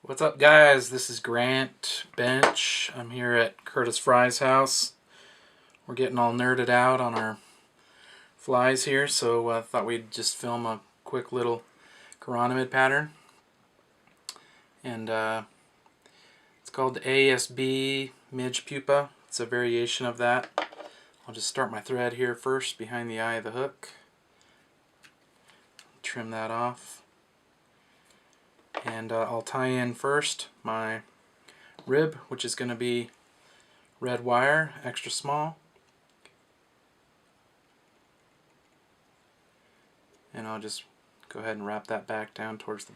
What's up, guys? This is Grant Bench. I'm here at Curtis Fry's house. We're getting all nerded out on our flies here, so I thought we'd just film a quick little chironomid pattern. And it's called the ASB Midge Pupa. It's a variation of that. I'll just start my thread here first behind the eye of the hook. Trim that off. And I'll tie in first my rib, which is going to be red wire, extra small. And I'll just go ahead and wrap that back down towards the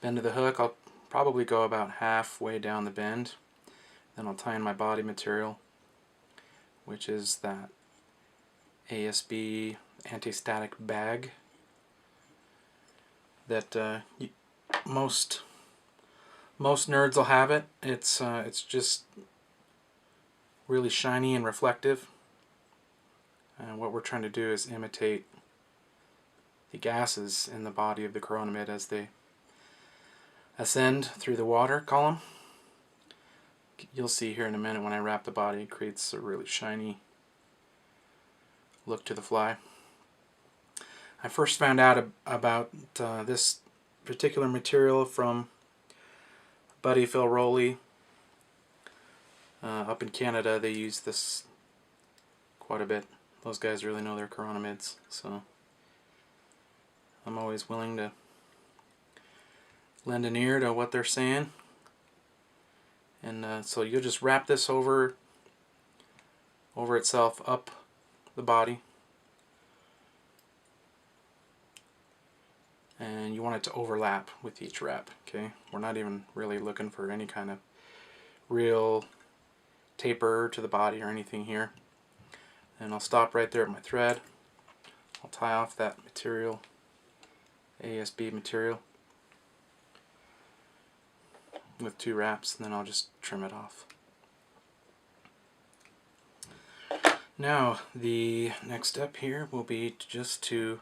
bend of the hook. I'll probably go about halfway down the bend. Then I'll tie in my body material, which is that ASB anti-static bag that most nerds will have it. It's just really shiny and reflective. And what we're trying to do is imitate the gases in the body of the chironomid as they ascend through the water column. You'll see here in a minute when I wrap the body, it creates a really shiny look to the fly. I first found out about this particular material from buddy Phil Rowley. Up in Canada they use this quite a bit. Those guys really know their chironomids, so I'm always willing to lend an ear to what they're saying. And so you'll just wrap this over itself up the body, and you want it to overlap with each wrap. Okay, we're not even really looking for any kind of real taper to the body or anything here. And I'll stop right there at my thread. I'll tie off that material, ASB material, with 2 wraps, and then I'll just trim it off. Now the next step here will be just to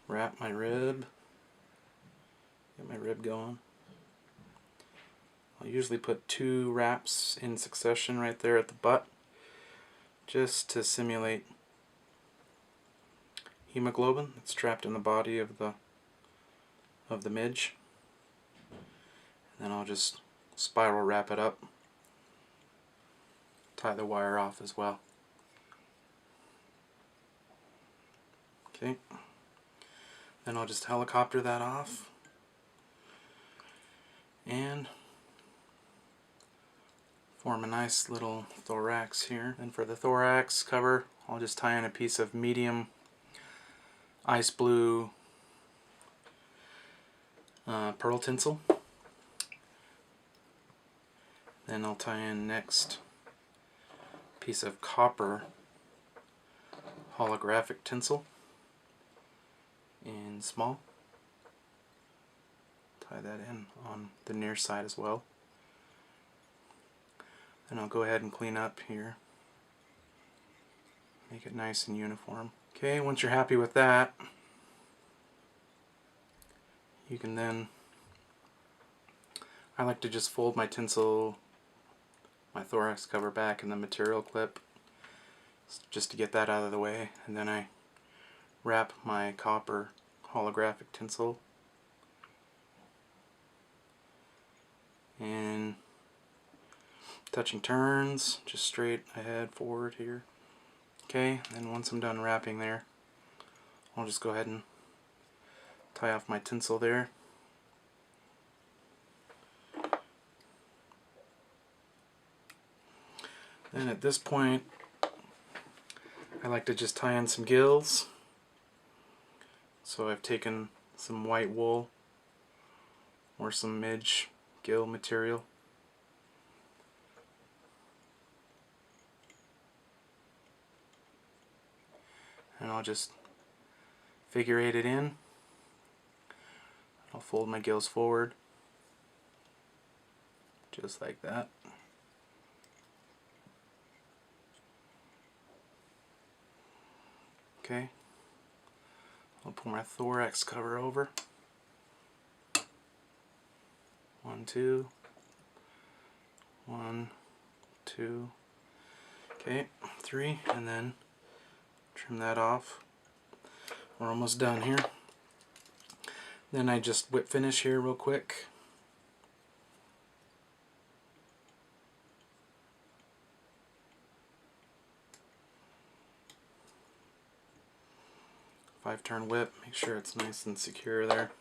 wrap my rib, get my rib going. I'll usually put 2 wraps in succession right there at the butt, just to simulate hemoglobin that's trapped in the body of the midge. And then I'll just spiral wrap it up, tie the wire off as well. Okay, then I'll just helicopter that off and form a nice little thorax here. And for the thorax cover, I'll just tie in a piece of medium ice blue pearl tinsel. Then I'll tie in next a piece of copper holographic tinsel in small. Tie that in on the near side as well. Then I'll go ahead and clean up here. Make it nice and uniform. Okay, once you're happy with that, you can then, I like to just fold my tinsel, my thorax cover back in the material clip, just to get that out of the way, and then I wrap my copper holographic tinsel and touching turns, just straight ahead forward here. Okay, and once I'm done wrapping there, I'll just go ahead and tie off my tinsel there. Then at this point, I like to just tie in some gills. So I've taken some white wool or some midge gill material. And I'll just figure eight it in. I'll fold my gills forward, just like that. Okay, I'll pull my thorax cover over. 1, 2. 1, 2. Okay, 3, and then trim that off. We're almost done here. Then I just whip finish here real quick. Five-turn whip, make sure it's nice and secure there.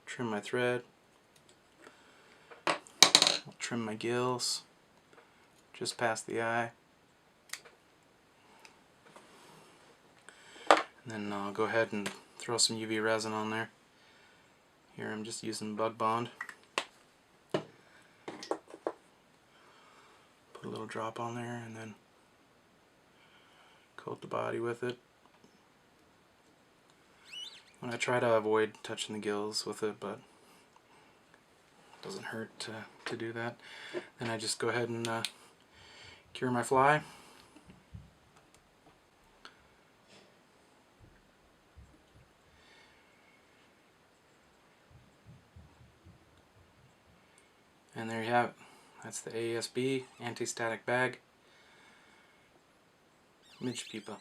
Trim my thread. I'll trim my gills just past the eye. And then I'll go ahead and throw some UV resin on there. Here I'm just using Bug Bond. Put a little drop on there and then coat the body with it. And I try to avoid touching the gills with it, but it doesn't hurt to do that. Then I just go ahead and cure my fly. And there you have it. That's the ASB anti-static bag. Midge Pupa.